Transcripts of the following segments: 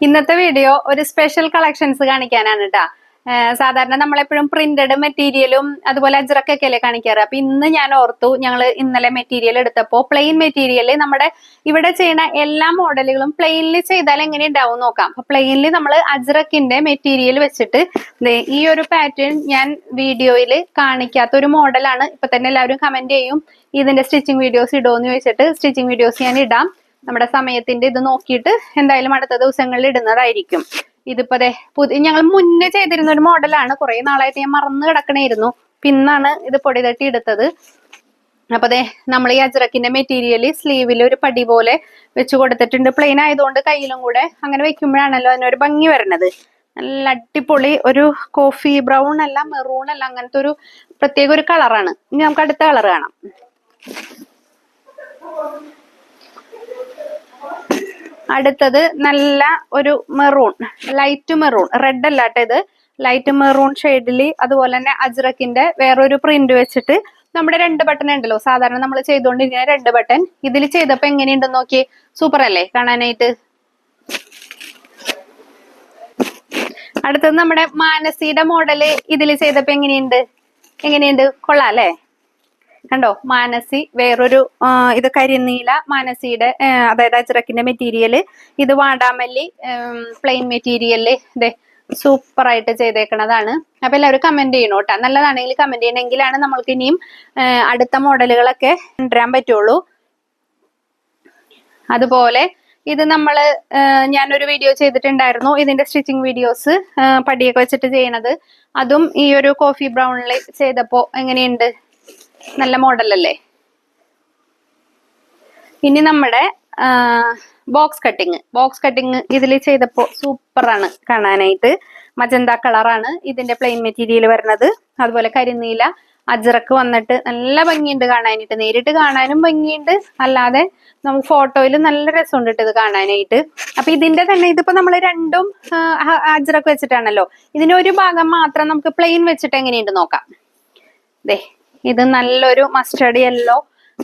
ഇന്നത്തെ വീഡിയോ ഒരു special collections കാണിക്കാനാണ് കേട്ടാ. സാധാരണ നമ്മളെപ്പോഴും പ്രിന്റഡ് മെറ്റീരിയലും അതുപോലെ അജ്രക്കൊക്കെ അല്ലേ കാണിക്കാറ്. അപ്പൊ ഇന്ന് ഞാൻ ഓർത്തു, ഞങ്ങൾ ഇന്നലെ മെറ്റീരിയൽ എടുത്തപ്പോ പ്ലെയിൻ മെറ്റീരിയൽ നമ്മുടെ ഇവിടെ ചെയ്യുന്ന എല്ലാ മോഡലുകളും പ്ലെയിനിൽ ചെയ്താൽ എങ്ങനെ ഉണ്ടാവും നോക്കാം. അപ്പൊ പ്ലെയിനിൽ നമ്മൾ അജ്രക്കിന്റെ മെറ്റീരിയൽ വെച്ചിട്ട് ഈ ഒരു പാറ്റേൺ ഞാൻ വീഡിയോയിൽ കാണിക്കാത്ത ഒരു മോഡലാണ്. ഇപ്പൊ തന്നെ എല്ലാവരും കമന്റ് ചെയ്യും ഇതിന്റെ സ്റ്റിച്ചിങ് വീഡിയോസ് ഇടുമെന്ന് ചോദിച്ചിട്ട്. സ്റ്റിച്ചിങ് വീഡിയോസ് ഞാൻ ഇടാം. നമ്മുടെ സമയത്തിന്റെ ഇത് നോക്കിയിട്ട് എന്തായാലും അടുത്ത ദിവസങ്ങളിൽ ഇടുന്നതായിരിക്കും. ഇതിപ്പോ ഞങ്ങൾ മുന്നേ ചെയ്തിരുന്ന ഒരു മോഡലാണ്. കുറെ നാളായിട്ട് ഞാൻ മറന്നു കിടക്കണായിരുന്നു. പിന്നാണ് ഇത് പൊടി തട്ടി എടുത്തത്. അപ്പൊ നമ്മൾ ഈ അജ്രക്കിന്റെ മെറ്റീരിയൽ സ്ലീവിൽ ഒരു പടി പോലെ വെച്ച് കൊടുത്തിട്ടുണ്ട്. പ്ലെയിൻ ആയതുകൊണ്ട് കയ്യിലും കൂടെ അങ്ങനെ വെക്കുമ്പോഴാണല്ലോ അതിനൊരു ഭംഗി വരണത്. നല്ല അടിപൊളി ഒരു കോഫി ബ്രൗൺ അല്ല, മെറൂൺ അല്ല, അങ്ങനത്തെ ഒരു പ്രത്യേക ഒരു കളറാണ്. ഇനി നമുക്ക് അടുത്ത കളർ കാണാം. അടുത്തത് നല്ല ഒരു മെറൂൺ, ലൈറ്റ് മെറൂൺ, റെഡ് അല്ലാട്ടെ, ഇത് ലൈറ്റ് മെറൂൺ ഷെയ്ഡില് അതുപോലെ തന്നെ അജ്രക്കിന്റെ വേറൊരു പ്രിന്റ് വെച്ചിട്ട് നമ്മുടെ 2 ബട്ടൺ ഉണ്ടല്ലോ, സാധാരണ നമ്മൾ ചെയ്തുകൊണ്ടിരിക്കുന്ന 2 ബട്ടൺ ഇതിൽ ചെയ്തപ്പോ എങ്ങനെയുണ്ടെന്ന് നോക്കി. സൂപ്പർ അല്ലേ കാണാനായിട്ട്. അടുത്തത് നമ്മുടെ മാനസിയുടെ മോഡല് ഇതിൽ ചെയ്തപ്പോ എങ്ങനെയുണ്ട് കൊള്ളാം അല്ലേ. കണ്ടോ, മാനസി വേറൊരു ഇത് കരിനീല മാനസിയുടെ അതായത് അജ്രക്കിന്റെ മെറ്റീരിയൽ. ഇത് വാടാമല്ലി പ്ലെയിൻ മെറ്റീരിയല്. സൂപ്പർ ആയിട്ട് ചെയ്തേക്കണതാണ്. അപ്പൊ എല്ലാവരും കമന്റ് ചെയ്യണം കേട്ടോ. നല്ലതാണെങ്കിൽ കമന്റ് ചെയ്യണമെങ്കിലാണ് നമ്മൾക്ക് ഇനിയും അടുത്ത മോഡലുകളൊക്കെ കൊണ്ടുവരാൻ പറ്റുള്ളൂ. അതുപോലെ ഇത് ഞാനൊരു വീഡിയോ ചെയ്തിട്ടുണ്ടായിരുന്നു, ഇതിന്റെ സ്റ്റിച്ചിങ് വീഡിയോസ് പടിയൊക്കെ വെച്ചിട്ട് ചെയ്യണത്. അതും ഈ ഒരു കോഫി ബ്രൗണിൽ ചെയ്തപ്പോ എങ്ങനെയുണ്ട്, നല്ല മോഡലല്ലേ. ഇനി നമ്മുടെ ബോക്സ് കട്ടിങ് ഇതിൽ ചെയ്തപ്പോ സൂപ്പറാണ് കാണാനായിട്ട്. മജന്ത കളറാണ് ഇതിന്റെ പ്ലെയിൻ മെറ്റീരിയൽ വരുന്നത്. അതുപോലെ കരിനീല അജ്രക്ക് വന്നിട്ട് നല്ല ഭംഗിയുണ്ട് കാണാനായിട്ട്. നേരിട്ട് കാണാനും ഭംഗിയുണ്ട്, അല്ലാതെ നമുക്ക് ഫോട്ടോയിൽ നല്ല രസമുണ്ട് ഇത് കാണാനായിട്ട്. അപ്പൊ ഇതിന്റെ തന്നെ ഇതിപ്പോ നമ്മൾ രണ്ടും അജ്രക്ക് വെച്ചിട്ടാണല്ലോ. ഇതിന്റെ ഒരു ഭാഗം മാത്രം നമുക്ക് പ്ലെയിൻ വെച്ചിട്ട് എങ്ങനെയുണ്ട് നോക്കാം. ഇത് നല്ലൊരു മസ്റ്റർഡ് യെല്ലോ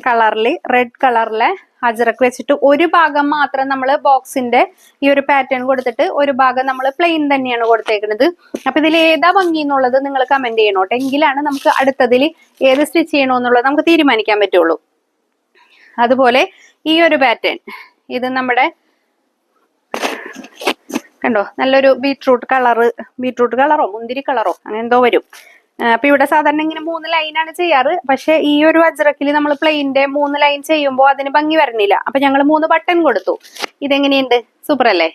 കളറില് റെഡ് കളറിലെ അജ്രക്ക് വെച്ചിട്ട് ഒരു ഭാഗം മാത്രം നമ്മൾ ബോക്സിന്റെ ഈ ഒരു പാറ്റേൺ കൊടുത്തിട്ട് ഒരു ഭാഗം നമ്മൾ പ്ലെയിൻ തന്നെയാണ് കൊടുത്തേക്കുന്നത്. അപ്പൊ ഇതിൽ ഏതാ ഭംഗി എന്നുള്ളത് നിങ്ങൾ കമന്റ് ചെയ്യണോട്ടെ. എങ്കിലാണ് നമുക്ക് അടുത്തതിൽ ഏത് സ്റ്റിച്ച് ചെയ്യണോന്നുള്ളത് നമുക്ക് തീരുമാനിക്കാൻ പറ്റുള്ളൂ. അതുപോലെ ഈ ഒരു പാറ്റേൺ ഇത് നമ്മുടെ കണ്ടോ, നല്ലൊരു ബീട്രൂട്ട് കളറോ മുന്തിരി കളറോ അങ്ങനെ എന്തോ വരും. അപ്പൊ ഇവിടെ സാധാരണ ഇങ്ങനെ 3 ലൈനാണ് ചെയ്യാറ്. പക്ഷെ ഈ ഒരു അജ്രക്കിൽ നമ്മൾ പ്ലെയിന്റെ 3 ലൈൻ ചെയ്യുമ്പോൾ അതിന് ഭംഗി വരണില്ല. അപ്പൊ ഞങ്ങൾ 3 ബട്ടൺ കൊടുത്തു. ഇതെങ്ങനെയുണ്ട്, സൂപ്പർ അല്ലേ.